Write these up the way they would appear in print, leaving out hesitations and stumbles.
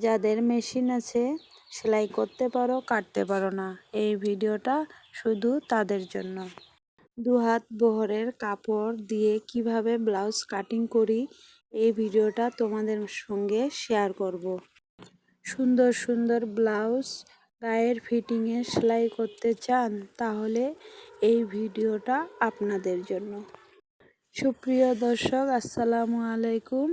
যাদের মেশিন আছে, সেলাই করতে পারো, কাটতে পারো না, এই ভিডিওটা শুধু তাদের জন্য। 2 হাত বহরের কাপড় দিয়ে কিভাবে ব্লাউজ কাটিং করি, এই ভিডিওটা তোমাদের সঙ্গে শেয়ার করব। সুন্দর সুন্দর ব্লাউজ গায়ের ফিটিংয়ে সেলাই করতে চান, তাহলে এই ভিডিওটা আপনাদের জন্য। সুপ্রিয় দর্শক, আসসালামু আলাইকুম।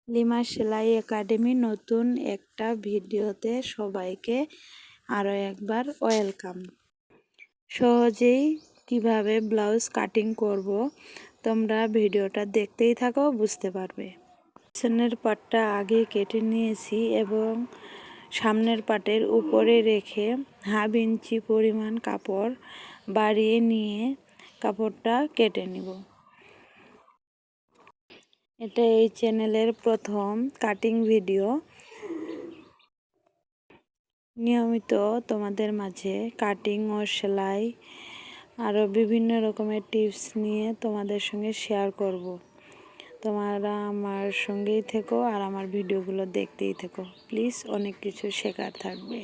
লিমা সেলাই একাডেমি নতুন একটা ভিডিওতে সবাইকে আরও একবার ওয়েলকাম। সহজেই কিভাবে ব্লাউজ কাটিং করব, তোমরা ভিডিওটা দেখতেই থাকো, বুঝতে পারবে। পিছনের পাটটা আগে কেটে নিয়েছি এবং সামনের পাটের উপরে রেখে 1/2 ইঞ্চি পরিমাণ কাপড় বাড়িয়ে নিয়ে কাপড়টা কেটে নিব। এটা এই চ্যানেলের প্রথম কাটিং ভিডিও। নিয়মিত তোমাদের মাঝে কাটিং ও সেলাই আরও বিভিন্ন রকমের টিপস নিয়ে তোমাদের সঙ্গে শেয়ার করব। তোমরা আমার সঙ্গেই থেকো আর আমার ভিডিওগুলো দেখতেই থেকো, প্লিজ, অনেক কিছু শেখার থাকবে।